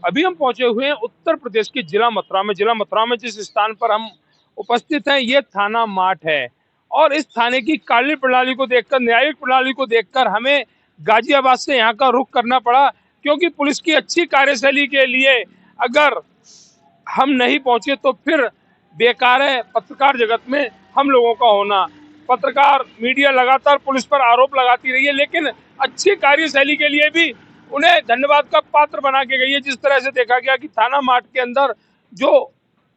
अभी हम पहुंचे हुए हैं उत्तर प्रदेश के जिला मथुरा में। जिला मथुरा में जिस स्थान पर हम उपस्थित हैं, ये थाना माठ है। और इस थाने की कार्य प्रणाली को देखकर, न्यायिक प्रणाली को देखकर हमें गाजियाबाद से यहाँ का रुख करना पड़ा, क्योंकि पुलिस की अच्छी कार्यशैली के लिए अगर हम नहीं पहुंचे तो फिर बेकार है पत्रकार जगत में हम लोगों का होना। पत्रकार मीडिया लगातार पुलिस पर आरोप लगाती रही है, लेकिन अच्छी कार्यशैली के लिए भी उन्हें धन्यवाद का पात्र बना के गई है। जिस तरह से देखा गया कि थाना माठ के अंदर जो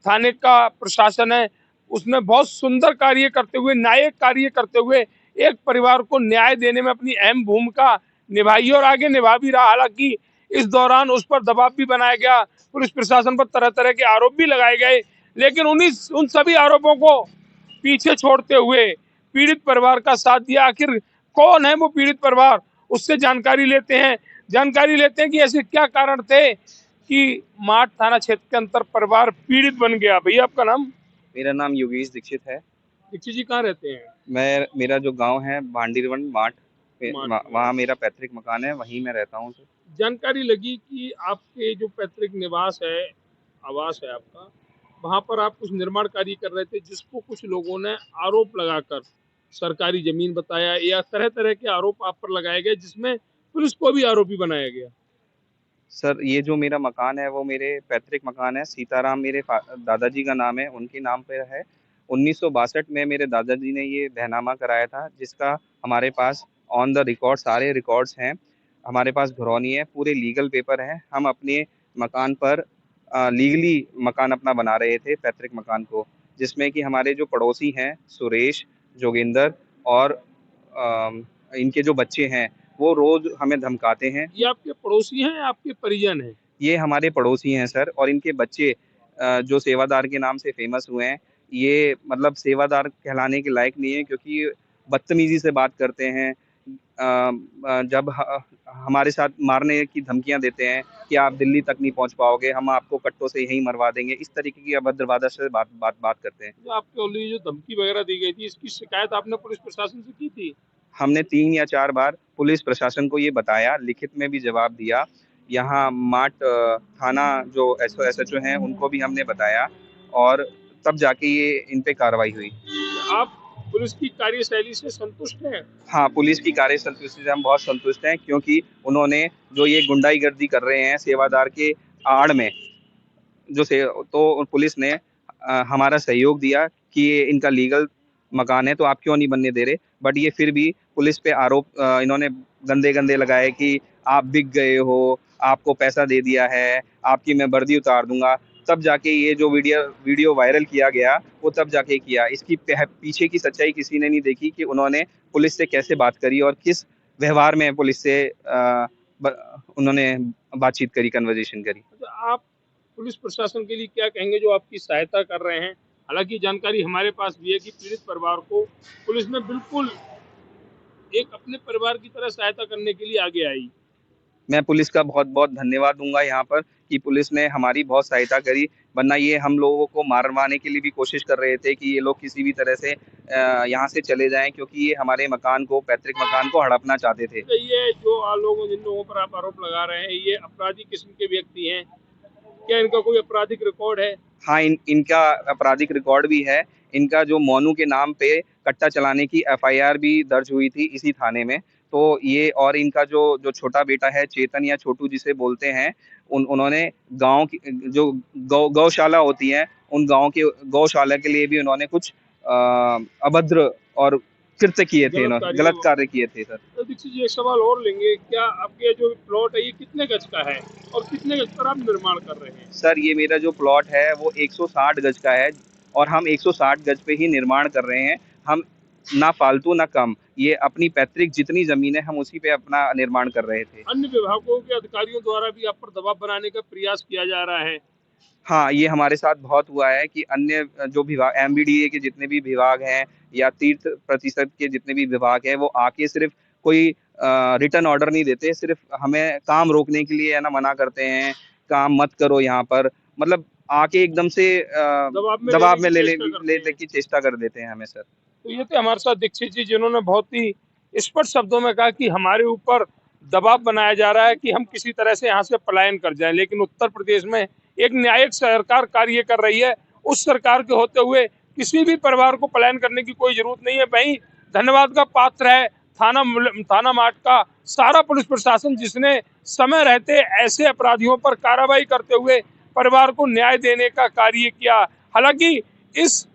थाने का प्रशासन है, उसने बहुत सुंदर कार्य करते हुए, न्यायिक कार्य करते हुए एक परिवार को न्याय देने में अपनी अहम भूमिका निभाई और आगे निभा भी रहा। हालांकि इस दौरान उस पर दबाव भी बनाया गया, पुलिस प्रशासन पर तरह तरह के आरोप भी लगाए गए, लेकिन उन सभी आरोपों को पीछे छोड़ते हुए पीड़ित परिवार का साथ दिया। आखिर कौन है वो पीड़ित परिवार, उससे जानकारी लेते हैं। कि ऐसे क्या कारण थे कि माठ थाना क्षेत्र के अंतर परिवार पीड़ित बन गया। भैया आपका नाम? मेरा नाम योगेश दीक्षित है। दीक्षित जी कहाँ रहते हैं? मेरा जो गांव है भांडीरवन माठ, माठ में। वहाँ मेरा पैतृक मकान है, वहीं मैं रहता हूँ। जानकारी लगी कि आपके जो पैतृक निवास है, आवास है आपका, वहां पर आप कुछ निर्माण कार्य कर रहे थे, जिसको कुछ लोगों ने आरोप लगाकर सरकारी जमीन बताया या तरह तरह के आरोप आप पर लगाए गए, जिसमें पुलिस को भी आरोपी बनाया गया। सर, ये जो मेरा मकान है वो मेरे पैतृक मकान है। सीताराम मेरे दादाजी का नाम है, उनके नाम पर है। 1962 में मेरे दादाजी ने ये बहनामा कराया था, जिसका हमारे पास ऑन द रिकॉर्ड सारे रिकॉर्ड्स हैं। हमारे पास घरौनी है, पूरे लीगल पेपर हैं। हम अपने मकान पर लीगली मकान अपना बना रहे थे, पैतृक मकान को, जिसमें कि हमारे जो पड़ोसी हैं सुरेश, जोगिंदर और इनके जो बच्चे हैं वो रोज हमें धमकाते हैं। ये आपके पड़ोसी हैं या आपके परिजन हैं? ये हमारे पड़ोसी हैं सर, और इनके बच्चे जो सेवादार के नाम से फेमस हुए हैं, ये मतलब सेवादार कहलाने के लायक नहीं है, क्योंकि बदतमीजी से बात करते हैं। जब हमारे साथ मारने की धमकियां देते हैं कि आप दिल्ली तक नहीं पहुंच पाओगे, हम आपको कट्टों से यहीं मरवा देंगे, इस तरीके की अभद्र भाषा से बात करते हैं। जो आपके ऑलरेडी जो धमकी वगैरह दी गई थी, इसकी शिकायत आपने पुलिस प्रशासन से की थी? हमने 3 या 4 बार पुलिस प्रशासन को ये बताया, लिखित में भी जवाब दिया। यहाँ माठ थाना जो एसएचओ हैं उनको भी हमने बताया, और तब जाके ये इन पे कार्रवाई हुई। आप पुलिस की कार्यशैली से संतुष्ट हैं? हाँ, पुलिस की कार्य संतुष्टि से हम बहुत संतुष्ट हैं, क्योंकि उन्होंने जो ये गुंडागर्दी कर रहे हैं सेवादार के आड़ में, जो से तो पुलिस ने हमारा सहयोग दिया कि ये इनका लीगल मकान है तो आप क्यों नहीं बनने दे रहे। बट ये फिर भी पुलिस पे आरोप इन्होंने गंदे गंदे लगाए कि आप बिक गए हो, आपको पैसा दे दिया है, आपकी मैं वर्दी उतार दूंगा। तब जाके ये जो वीडियो वायरल किया गया, वो तब जाके किया। इसकी पीछे की सच्चाई किसी ने नहीं देखी कि उन्होंने पुलिस से कैसे बात करी और किस व्यवहार में पुलिस से उन्होंने बातचीत करी, कन्वर्जेशन करी। तो आप पुलिस प्रशासन के लिए क्या कहेंगे जो आपकी सहायता कर रहे हैं? हालांकि जानकारी हमारे पास भी है कि पीड़ित परिवार को पुलिस ने बिल्कुल एक अपने परिवार की तरह सहायता करने के लिए आगे आई। मैं पुलिस का बहुत बहुत धन्यवाद दूंगा यहाँ पर कि पुलिस ने हमारी बहुत सहायता करी, वरना ये हम लोगों को मारवाने के लिए भी कोशिश कर रहे थे कि ये लोग किसी भी तरह से यहाँ से चले जाएं, क्योंकि ये हमारे मकान को, पैतृक मकान को हड़पना चाहते थे। तो ये जो जिन लोगों पर आप आरोप लगा रहे हैं, ये अपराधी किस्म के व्यक्ति हैं? क्या इनका कोई आपराधिक रिकॉर्ड है? हाँ, इनका आपराधिक रिकॉर्ड भी है। इनका जो मोनू के नाम पे कट्टा चलाने की एफआईआर भी दर्ज हुई थी इसी थाने में। तो ये, और इनका जो जो छोटा बेटा है चेतन या छोटू जिसे बोलते हैं, उन्होंने गांव की जो गौशाला होती है, उन गांव के गौशाला के लिए भी उन्होंने कुछ अभद्र और कृत्य किए थे, गलत कार्य किए थे सर। तो दीक्षित जी एक सवाल और लेंगे, क्या आपके जो प्लॉट है ये कितने गज का है और कितने गज पर आप निर्माण कर रहे हैं? सर, ये मेरा जो प्लॉट है वो 160 गज का है, और हम 160 गज पे ही निर्माण कर रहे हैं। हम ना फालतू ना कम, ये अपनी पैतृक जितनी जमीन है हम उसी पे अपना निर्माण कर रहे थे। अन्य विभागों के अधिकारियों द्वारा भी आप पर दबाव बनाने का प्रयास किया जा रहा है? हाँ, ये हमारे साथ बहुत हुआ है कि अन्य जो विभाग, एमबीडीए के जितने भी विभाग हैं या तीर्थ प्रतिशत के जितने भी विभाग हैं, वो आके सिर्फ कोई रिटर्न ऑर्डर नहीं देते, सिर्फ हमें काम रोकने के लिए है ना मना करते हैं, काम मत करो यहाँ पर, मतलब आके एकदम से दबाव में लेने की चेष्टा कर देते हैं हमें सर। तो ये थे हमारे साथ दीक्षित जी, जिन्होंने बहुत ही स्पष्ट शब्दों में कहा कि हमारे ऊपर दबाव बनाया जा रहा है कि हम किसी तरह से यहाँ से पलायन कर जाएं, लेकिन उत्तर प्रदेश में एक न्यायिक सरकार कार्य कर रही है। उस सरकार के होते हुए किसी भी परिवार को पलायन करने की कोई जरूरत नहीं है। वहीं धन्यवाद का पात्र है थाना मार्ट का सारा पुलिस प्रशासन, जिसने समय रहते ऐसे अपराधियों पर कार्रवाई करते हुए परिवार को न्याय देने का कार्य किया। हालांकि इस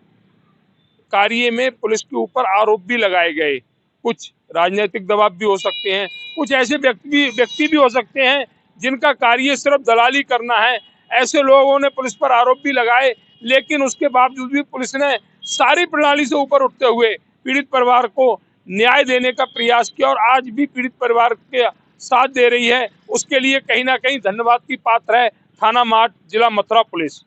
कार्य में पुलिस के ऊपर आरोप भी लगाए गए, कुछ राजनीतिक दबाव भी हो सकते हैं, कुछ ऐसे व्यक्ति भी हो सकते हैं जिनका कार्य सिर्फ दलाली करना है। ऐसे लोगों ने पुलिस पर आरोप भी लगाए, लेकिन उसके बावजूद भी पुलिस ने सारी प्रणाली से ऊपर उठते हुए पीड़ित परिवार को न्याय देने का प्रयास किया और आज भी पीड़ित परिवार के साथ दे रही है। उसके लिए कहीं ना कहीं धन्यवाद की पात्र है थाना मार्ट, जिला मथुरा पुलिस।